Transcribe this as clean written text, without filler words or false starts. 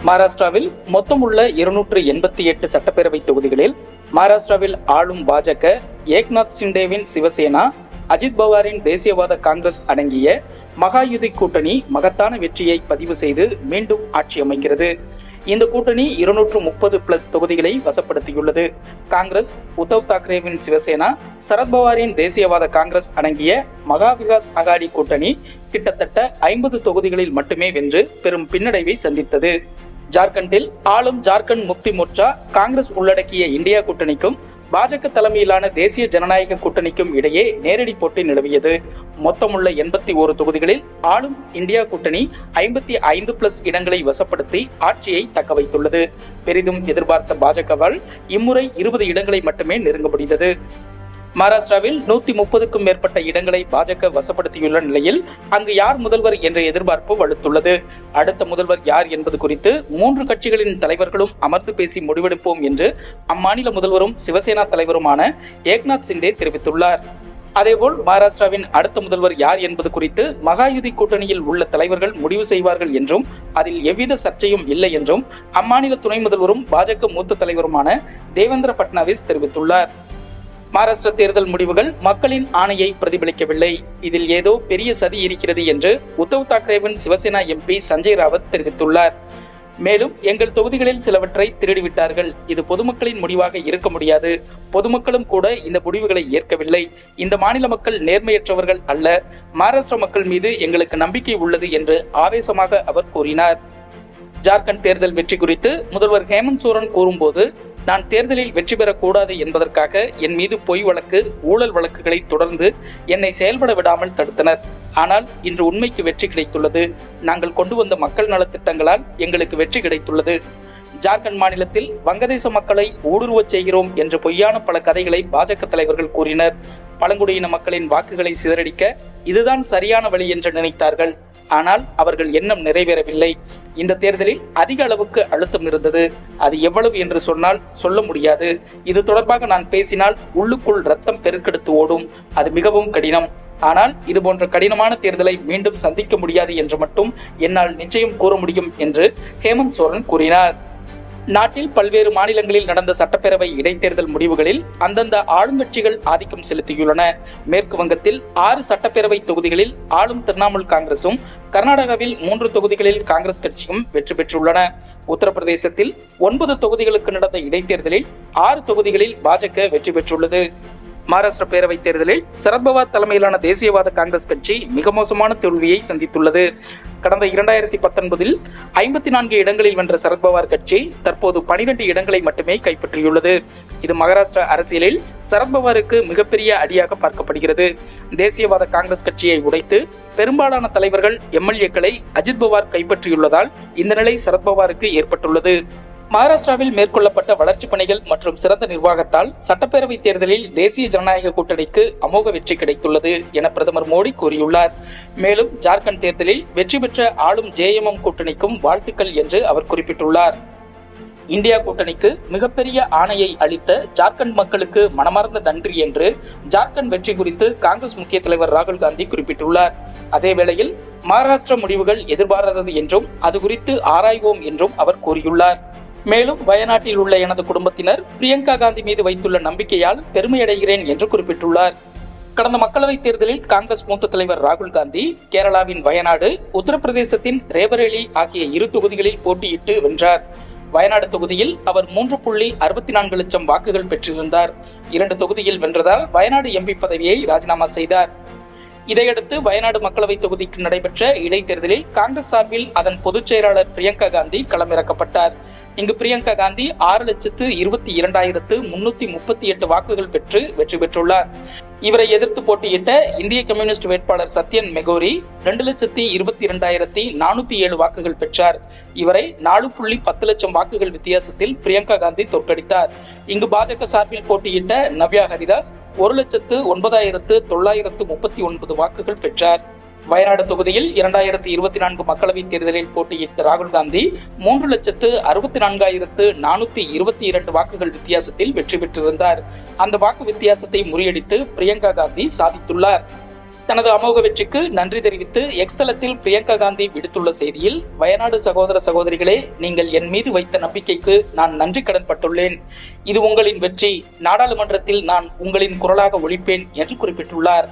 மகாராஷ்டிராவில் மொத்தம் உள்ள 288 சட்டப்பேரவை தொகுதிகளில் மகாராஷ்டிராவில் ஆளும் பாஜக, ஏக்நாத் சிண்டேவின் சிவசேனா, அஜித் பவாரின் தேசியவாத காங்கிரஸ் அடங்கிய மகாயுதி கூட்டணி மகத்தான வெற்றியை பதிவு செய்து மீண்டும் ஆட்சி அமைக்கிறது. இந்த கூட்டணி 230+ தொகுதிகளை வசப்படுத்தியுள்ளது. காங்கிரஸ், உத்தவ் தாக்கரேவின் சிவசேனா, சரத்பவாரின் தேசியவாத காங்கிரஸ் அடங்கிய மகா விகாஸ் அகாடி கூட்டணி கிட்டத்தட்ட 50 தொகுதிகளில் மட்டுமே வென்று பெரும் பின்னடைவை சந்தித்தது. ஜார்க்கண்டில் ஆளும் ஜார்க்கண்ட் முக்தி மோர்ச்சா, காங்கிரஸ் உள்ளடக்கிய இந்தியா கூட்டணிக்கும் பாஜக தலைமையிலான தேசிய ஜனநாயக கூட்டணிக்கும் இடையே நேரடி போட்டி நிலவியது. மொத்தமுள்ள 81 தொகுதிகளில் ஆளும் இந்தியா கூட்டணி 55+ இடங்களை வசப்படுத்தி ஆட்சியை தக்க வைத்துள்ளது. பெரிதும் எதிர்பார்த்த பாஜகவால் இம்முறை 20 இடங்களை மட்டுமே நெருங்க முடிந்தது. மகாராஷ்டிராவில் 130க்கும் மேற்பட்ட இடங்களை பாஜக வசப்படுத்தியுள்ள நிலையில் அங்கு யார் முதல்வர் என்ற எதிர்பார்ப்பு வலுத்துள்ளது. அடுத்த முதல்வர் யார் என்பது குறித்து 3 கட்சிகளின் தலைவர்களும் அமர்ந்து பேசி முடிவெடுப்போம் என்று அம்மாநில முதல்வரும் சிவசேனா தலைவருமான ஏக்நாத் சிண்டே தெரிவித்துள்ளார். அதேபோல் மகாராஷ்டிராவின் அடுத்த முதல்வர் யார் என்பது குறித்து மகாயுதி கூட்டணியில் உள்ள தலைவர்கள் முடிவு செய்வார்கள் என்றும் அதில் எவ்வித சர்ச்சையும் இல்லை என்றும் அம்மாநில துணை முதல்வரும் பாஜக மூத்த தலைவருமான தேவேந்திர பட்னாவிஸ் தெரிவித்துள்ளார். மகாராஷ்டிர தேர்தல் முடிவுகள் மக்களின் ஆணையை பிரதிபலிக்கவில்லை. இதில் ஏதோ பெரிய சதி இருக்கிறது என்று உத்தவ் தாக்கரேவின் சிவசேனா எம்பி சஞ்சய் ராவத் தெரிவித்துள்ளார். மேலும், எங்கள் தொகுதிகளில் சிலவற்றை திருடிவிட்டார்கள். இது பொதுமக்களின் முடிவாக இருக்க முடியாது. பொதுமக்களும் கூட இந்த முடிவுகளை ஏற்கவில்லை. இந்த மாநில மக்கள் நேர்மையற்றவர்கள் அல்ல. மகாராஷ்டிர மக்கள் மீது எங்களுக்கு நம்பிக்கை உள்ளது என்று ஆவேசமாக அவர் கூறினார். ஜார்க்கண்ட் தேர்தல் வெற்றி குறித்து முதல்வர் ஹேமந்த் சோரன் கூறும்போது, நான் தேர்தலில் வெற்றி பெறக்கூடாது என்பதற்காக என் மீது பொய் வழக்கு, ஊழல் வழக்குகளை தொடர்ந்து என்னை செயல்பட விடாமல் தடுத்தனர். ஆனால் இன்று உண்மைக்கு வெற்றி கிடைத்துள்ளது. நாங்கள் கொண்டு வந்த மக்கள் நலத்திட்டங்களால் எங்களுக்கு வெற்றி கிடைத்துள்ளது. ஜார்க்கண்ட் மாநிலத்தில் வங்கதேச மக்களை ஊடுருவச் செய்கிறோம் என்ற பொய்யான பல கதைகளை பாஜக தலைவர்கள் கூறினர். பழங்குடியின மக்களின் வாக்குகளை சிதறடிக்க இதுதான் சரியான வழி என்று நினைத்தார்கள். ஆனால் அவர்கள் எண்ணம் நிறைவேறவில்லை. இந்த தேர்தலில் அதிக அளவுக்கு அழுத்தம் இருந்தது. அது எவ்வளவு என்று சொன்னால் சொல்ல முடியாது. இது தொடர்பாக நான் பேசினால் உள்ளுக்குள் ரத்தம் பெருக்கெடுத்து ஓடும். அது மிகவும் கடினம். ஆனால் இது போன்ற கடினமான தேர்தலை மீண்டும் சந்திக்க முடியாது என்று மட்டும் என்னால் நிச்சயம் கூற முடியும் என்று ஹேமந்த் சோரன் கூறினார். நாட்டில் பல்வேறு மாநிலங்களில் நடந்த சட்டப்பேரவை இடைத்தேர்தல் முடிவுகளில் அந்தந்த ஆளுங்கட்சிகள் ஆதிக்கம் செலுத்தியுள்ளன. மேற்கு வங்கத்தில் 6 சட்டப்பேரவை தொகுதிகளில் ஆளும் திரிணாமுல் காங்கிரசும், கர்நாடகாவில் 3 தொகுதிகளில் காங்கிரஸ் கட்சியும் வெற்றி பெற்றுள்ளன. உத்தரப்பிரதேசத்தில் 9 தொகுதிகளுக்கு நடந்த இடைத்தேர்தலில் 6 தொகுதிகளில் பாஜக வெற்றி பெற்றுள்ளது. மகாராஷ்டிர பேரவை தேர்தலில் சரத்பவார் தலைமையிலான தேசியவாத காங்கிரஸ் கட்சி மிக மோசமான தோல்வியை சந்தித்துள்ளது. கடந்த 2019இல் 54 இடங்களில் வென்ற சரத்பவார் கட்சி தற்போது 12 இடங்களை மட்டுமே கைப்பற்றியுள்ளது. இது மகாராஷ்டிரா அரசியலில் சரத்பவாருக்கு மிகப்பெரிய அடியாக பார்க்கப்படுகிறது. தேசியவாத காங்கிரஸ் கட்சியை உடைத்து பெரும்பாலான தலைவர்கள், எம்எல்ஏக்களை அஜித் பவார் கைப்பற்றியுள்ளதால் இந்த நிலை சரத்பவாருக்கு ஏற்பட்டுள்ளது. மகாராஷ்டிராவில் மேற்கொள்ளப்பட்ட வளர்ச்சிப் பணிகள் மற்றும் சிறந்த நிர்வாகத்தால் சட்டப்பேரவை தேர்தலில் தேசிய ஜனநாயக கூட்டணிக்கு அமோக வெற்றி கிடைத்துள்ளது என பிரதமர் மோடி கூறியுள்ளார். மேலும் ஜார்க்கண்ட் தேர்தலில் வெற்றி பெற்ற ஆளும் ஜேஎம்எம் கூட்டணிக்கும் வாழ்த்துக்கள் என்று அவர் குறிப்பிட்டுள்ளார். இந்தியா கூட்டணிக்கு மிகப்பெரிய ஆணையை அளித்த ஜார்க்கண்ட் மக்களுக்கு மனமார்ந்த நன்றி என்று ஜார்க்கண்ட் வெற்றி குறித்து காங்கிரஸ் முக்கிய தலைவர் ராகுல் காந்தி குறிப்பிட்டுள்ளார். அதேவேளையில் மகாராஷ்டிர முடிவுகள் எதிர்பாராதது என்றும் அது குறித்து ஆராய்வோம் என்றும் அவர் கூறியுள்ளார். மேலும், வயநாட்டில் உள்ள எனது குடும்பத்தினர் பிரியங்கா காந்தி மீது வைத்துள்ள நம்பிக்கையால் பெருமையடைகிறேன் என்று குறிப்பிட்டுள்ளார். கடந்த மக்களவைத் தேர்தலில் காங்கிரஸ் மூத்த தலைவர் ராகுல் காந்தி கேரளாவின் வயநாடு, உத்தரப்பிரதேசத்தின் ரேபரேலி ஆகிய 2 தொகுதிகளில் போட்டியிட்டு வென்றார். வயநாடு தொகுதியில் அவர் 3.64 லட்சம் வாக்குகள் பெற்றிருந்தார். 2 தொகுதியில் வென்றதால் வயநாடு எம்பி பதவியை ராஜினாமா செய்தார். இதையடுத்து வயநாடு மக்களவை தொகுதிக்கு நடைபெற்ற இடைத்தேர்தலில் காங்கிரஸ் சார்பில் அதன் பொதுச் செயலாளர் பிரியங்கா காந்தி களமிறக்கப்பட்டார். இங்கு பிரியங்கா காந்தி 6,22,338 வாக்குகள் பெற்று வெற்றி பெற்றுள்ளார். இவரை எதிர்த்து போட்டியிட்ட இந்திய கம்யூனிஸ்ட் வேட்பாளர் சத்யன் மெகோரி 2,22,407 வாக்குகள் பெற்றார். இவரை 4.10 லட்சம் வாக்குகள் வித்தியாசத்தில் பிரியங்கா காந்தி தோற்கடித்தார். இங்கு பாஜக சார்பில் போட்டியிட்ட நவ்யா ஹரிதாஸ் 1,09,939 வாக்குகள் பெற்றார். வயநாடு தொகுதியில் 2024 மக்களவைத் தேர்தலில் போட்டியிட்ட ராகுல் காந்தி 3,64,422 வாக்குகள் வித்தியாசத்தில் வெற்றி பெற்றிருந்தார். அந்த வாக்கு வித்தியாசத்தை முறியடித்து பிரியங்கா காந்தி சாதித்துள்ளார். தனது அமோக வெற்றிக்கு நன்றி தெரிவித்து எக்ஸ் தளத்தில் பிரியங்கா காந்தி விடுத்துள்ள செய்தியில், வயநாடு சகோதர சகோதரிகளே, நீங்கள் என் மீது வைத்த நம்பிக்கைக்கு நான் நன்றி கடன் பட்டுள்ளேன். இது உங்களின் வெற்றி. நாடாளுமன்றத்தில் நான் உங்களின் குரலாக ஒலிப்பேன் என்று குறிப்பிட்டுள்ளார்.